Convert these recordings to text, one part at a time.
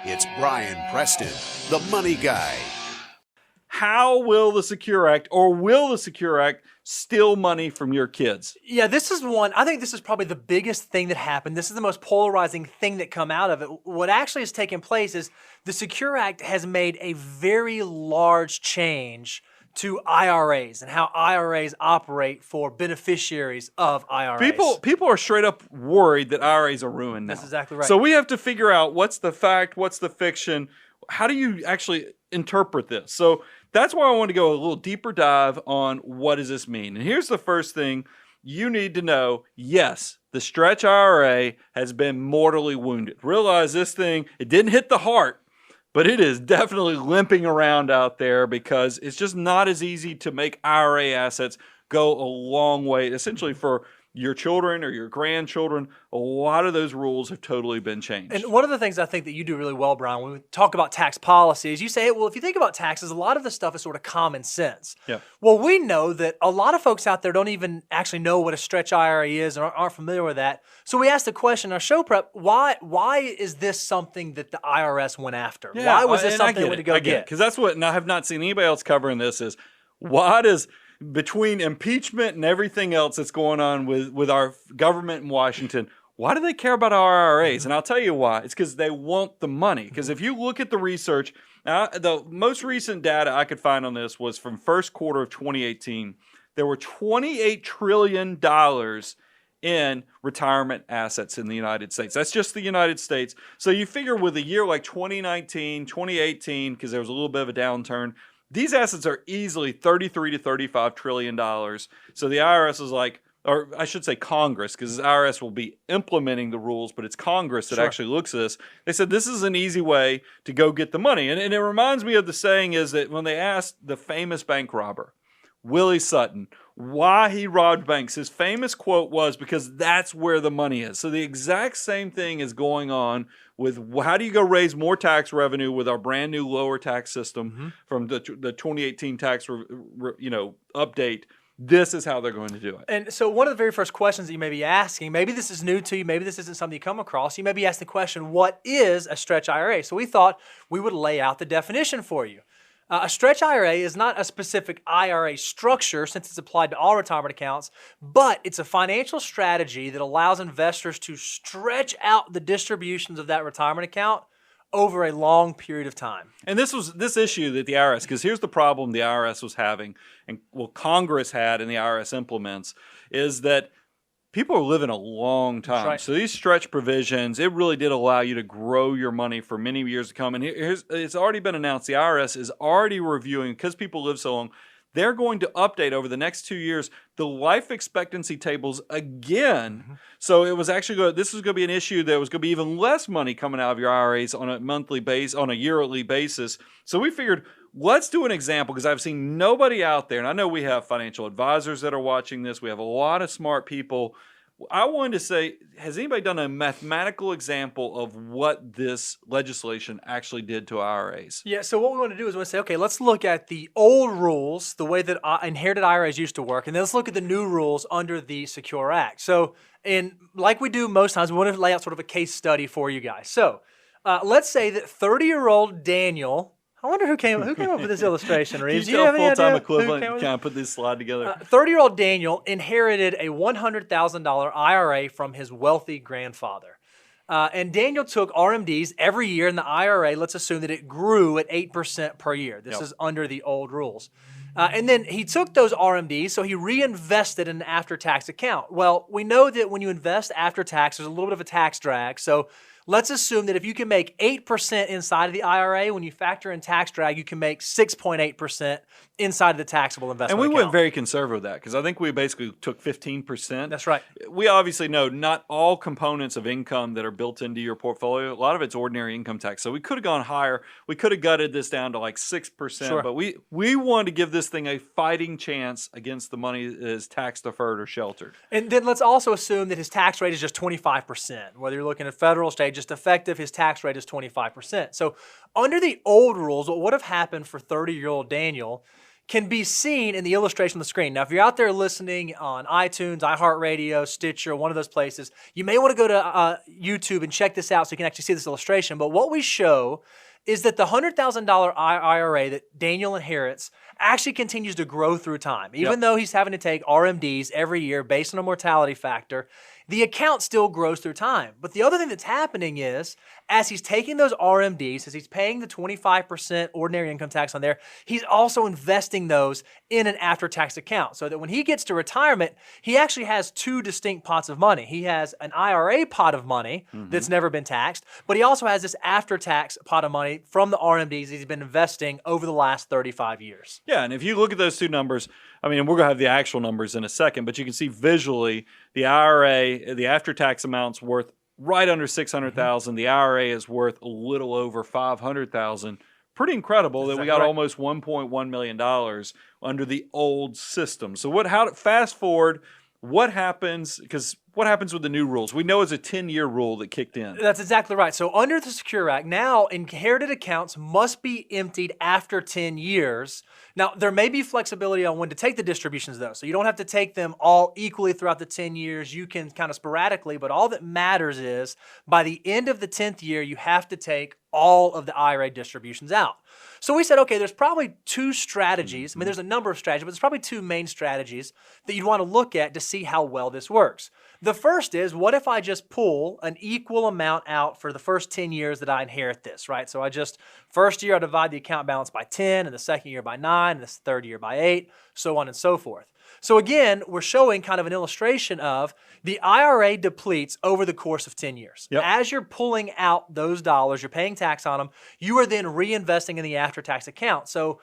It's Brian Preston, the money guy. How will the Secure Act, or will the Secure Act, steal money from your kids? Yeah, this is one, I think this is probably the biggest thing that happened. This is the most polarizing thing that come out of it. What actually has taken place is the Secure Act has made a very large change to IRAs and how IRAs operate for beneficiaries of IRAs. People are straight up worried that IRAs are ruined now. That's exactly right. So we have to figure out what's the fact, what's the fiction, how do you actually interpret this? So that's why I want to go a little deeper dive on what does this mean. And here's the first thing you need to know. Yes, the stretch IRA has been mortally wounded. Realize this thing, it didn't hit the heart, but it is definitely limping around out there because it's just not as easy to make IRA assets go a long way. Essentially for your children or your grandchildren, a lot of those rules have totally been changed. And one of the things I think that you do really well, Brian, when we talk about tax policy is you say, well, if you think about taxes, a lot of the stuff is sort of common sense. Yeah. Well, we know that a lot of folks out there don't even actually know what a stretch IRA is or aren't familiar with that. So we asked the question in our show prep, why is this something that the IRS went after? Yeah, why was this something they went to go get? Because that's what, and I have not seen anybody else covering this, is why does, between impeachment and everything else that's going on with our government in Washington, why do they care about our IRAs? And I'll tell you why. It's because they want the money. Because if you look at the research, the most recent data I could find on this was from first quarter of 2018. There were $28 trillion in retirement assets in the United States. That's just the United States. So you figure with a year like 2019, 2018, because there was a little bit of a downturn, these assets are easily $33 to $35 trillion. So the IRS is like, or I should say Congress, because the IRS will be implementing the rules, but it's Congress that actually looks at this. They said this is an easy way to go get the money. And it reminds me of the saying is that when they asked the famous bank robber, Willie Sutton, why he robbed banks, his famous quote was, because that's where the money is. So the exact same thing is going on with how do you go raise more tax revenue with our brand new lower tax system from the 2018 tax update. This is how they're going to do it. And so one of the very first questions that you may be asking, maybe this is new to you, maybe this isn't something you come across, you may be asking the question, what is a stretch IRA? So we thought we would lay out the definition for you. A stretch IRA is not a specific IRA structure since it's applied to all retirement accounts, but it's a financial strategy that allows investors to stretch out the distributions of that retirement account over a long period of time. And this issue that the IRS, because here's the problem the IRS was having, and Congress had and the IRS implements, is that people are living a long time. Right. So these stretch provisions, it really did allow you to grow your money for many years to come. And it's already been announced, the IRS is already reviewing, because people live so long, they're going to update over the next 2 years the life expectancy tables again. So it was actually this was going to be an issue that was going to be even less money coming out of your IRAs on a monthly base, on a yearly basis. So we figured, let's do an example, because I've seen nobody out there, and I know we have financial advisors that are watching this. We have a lot of smart people. I wanted to say, has anybody done a mathematical example of what this legislation actually did to IRAs? Yeah, so what we want to do is we want to say, okay, let's look at the old rules, the way that inherited IRAs used to work, and then let's look at the new rules under the Secure Act. So, and like we do most times, we want to lay out sort of a case study for you guys. So, let's say that 30-year-old Daniel, I wonder who came up with this illustration, Reeves. Do you have full-time equivalent? Can I put this slide together? 30-year-old Daniel inherited a $100,000 IRA from his wealthy grandfather. And Daniel took RMDs every year in the IRA. Let's assume that it grew at 8% per year. This is under the old rules. And then he took those RMDs, so he reinvested in an after-tax account. Well, we know that when you invest after tax, there's a little bit of a tax drag. So let's assume that if you can make 8% inside of the IRA, when you factor in tax drag, you can make 6.8% inside of the taxable investment account. And we account. went very conservative with that, because I think we basically took 15%. That's right. We obviously know not all components of income that are built into your portfolio, a lot of it's ordinary income tax. So we could have gone higher. We could have gutted this down to like 6%. Sure. But we wanted to give this thing a fighting chance against the money that is tax deferred or sheltered. And then let's also assume that his tax rate is just 25%. Whether you're looking at federal, state, just effective, his tax rate is 25%. So under the old rules, what would have happened for 30-year-old Daniel, can be seen in the illustration on the screen. Now, if you're out there listening on iTunes, iHeartRadio, Stitcher, one of those places, you may want to go to YouTube and check this out so you can actually see this illustration. But what we show is that the $100,000 IRA that Daniel inherits actually continues to grow through time. Even though he's having to take RMDs every year based on a mortality factor, the account still grows through time. But the other thing that's happening is, as he's taking those RMDs, as he's paying the 25% ordinary income tax on there, he's also investing those in an after-tax account so that when he gets to retirement, he actually has two distinct pots of money. He has an IRA pot of money that's never been taxed, but he also has this after-tax pot of money from the RMDs he's been investing over the last 35 years. Yeah, and if you look at those two numbers, I mean, we're going to have the actual numbers in a second, but you can see visually the IRA, the after-tax amount's worth right under $600,000. The IRA is worth a little over $500,000. Pretty incredible that we got almost $1.1 million under the old system. So fast forward, what happens? Because what happens with the new rules? We know it's a 10-year rule that kicked in. That's exactly right. So under the Secure Act, now inherited accounts must be emptied after 10 years. Now, there may be flexibility on when to take the distributions, though. So you don't have to take them all equally throughout the 10 years. You can kind of sporadically, but all that matters is by the end of the 10th year, you have to take all of the IRA distributions out. So we said, okay, there's probably two strategies. I mean, there's a number of strategies, but there's probably two main strategies that you'd want to look at to see how well this works. The first is, what if I just pull an equal amount out for the first 10 years that I inherit this, right? So first year I divide the account balance by 10, and the second year by 9, and the third year by 8, so on and so forth. So again, we're showing kind of an illustration of the IRA depletes over the course of 10 years. As you're pulling out those dollars, you're paying tax on them, you are then reinvesting in the after-tax account. So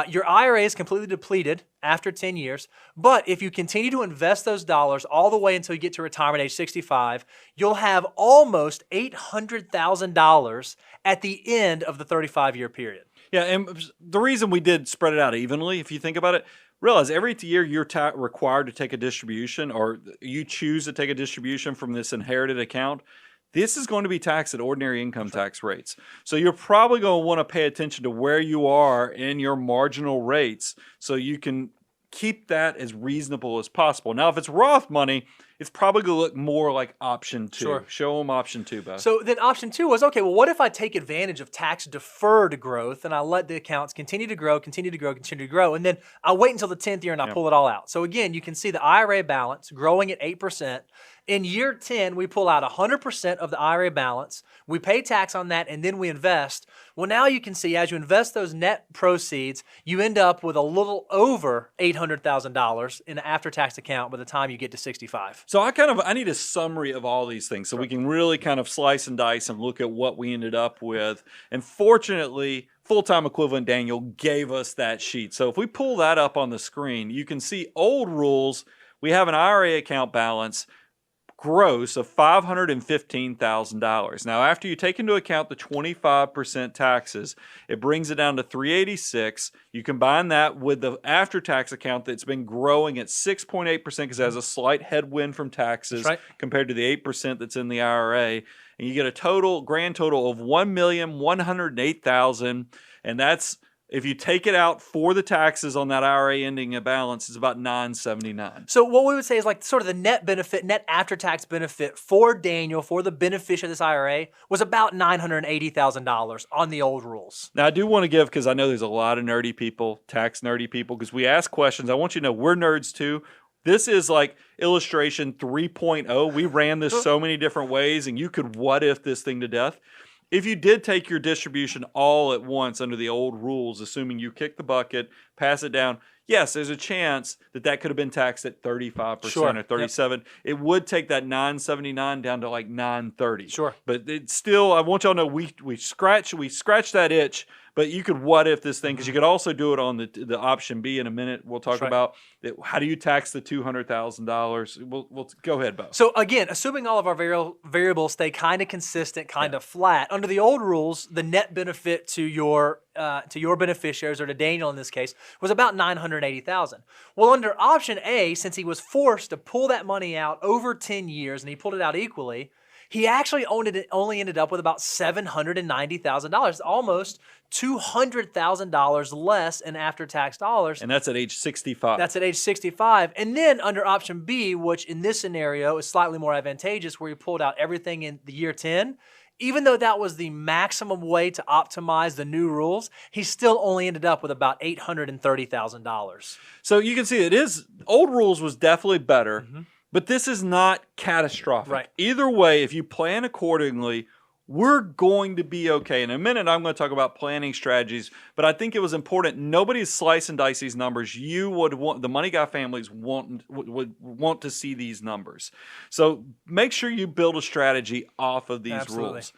your IRA is completely depleted after 10 years, but if you continue to invest those dollars all the way until you get to retirement age 65, you'll have almost $800,000 at the end of the 35-year period. Yeah, and the reason we did spread it out evenly, if you think about it, realize every year you're required to take a distribution, or you choose to take a distribution from this inherited account, this is going to be taxed at ordinary income tax rates. So you're probably going to want to pay attention to where you are in your marginal rates so you can keep that as reasonable as possible. Now, if it's Roth money, it's probably going to look more like option 2. Sure. Show them option 2, Beth. So then option 2 was, okay, well, what if I take advantage of tax-deferred growth and I let the accounts continue to grow, and then I wait until the 10th year and I pull it all out. So again, you can see the IRA balance growing at 8%. In year 10, we pull out 100% of the IRA balance. We pay tax on that, and then we invest. Well, now you can see as you invest those net proceeds, you end up with a little over $800,000 in an after-tax account by the time you get to 65. So I need a summary of all these things so we can really kind of slice and dice and look at what we ended up with. And fortunately, Full-Time Equivalent Daniel gave us that sheet. So if we pull that up on the screen, you can see old rules. We have an IRA account balance gross of $515,000. Now, after you take into account the 25% taxes, it brings it down to $386,000. You combine that with the after-tax account that's been growing at 6.8% because it has a slight headwind from taxes compared to the 8% that's in the IRA, and you get a grand total of $1,108,000, and that's, if you take it out for the taxes on that IRA ending a balance, it's about $979. So what we would say is like sort of the net benefit, net after-tax benefit for Daniel, for the beneficiary of this IRA, was about $980,000 on the old rules. Now, I do want to give, because I know there's a lot of nerdy people, tax nerdy people, because we ask questions. I want you to know we're nerds too. This is like illustration 3.0. We ran this so many different ways, and you could what if this thing to death. If you did take your distribution all at once under the old rules, assuming you kick the bucket, pass it down, yes, there's a chance that could have been taxed at 35% or 37%. Yep. It would take that $979 down to like $930. Sure. But it's still, I want y'all to know we scratch that itch. But you could what if this thing, because you could also do it on the option B in a minute. We'll talk about how do you tax the $200,000. We'll go ahead, Bo. So again, assuming all of our variables stay kind of consistent, kind of flat, under the old rules, the net benefit to your beneficiaries, or to Daniel in this case, was about $980,000. Well, under option A, since he was forced to pull that money out over 10 years and he pulled it out equally, He actually only ended up with about $790,000, almost $200,000 less in after-tax dollars. And that's at age 65. That's at age 65. And then under option B, which in this scenario is slightly more advantageous, where he pulled out everything in the year 10, even though that was the maximum way to optimize the new rules, he still only ended up with about $830,000. So you can see old rules was definitely better, but this is not catastrophic. Right. Either way, if you plan accordingly, we're going to be okay. In a minute, I'm going to talk about planning strategies, but I think it was important. Nobody's slice and dice these numbers. You would want, the Money Guy families would want to see these numbers. So make sure you build a strategy off of these rules.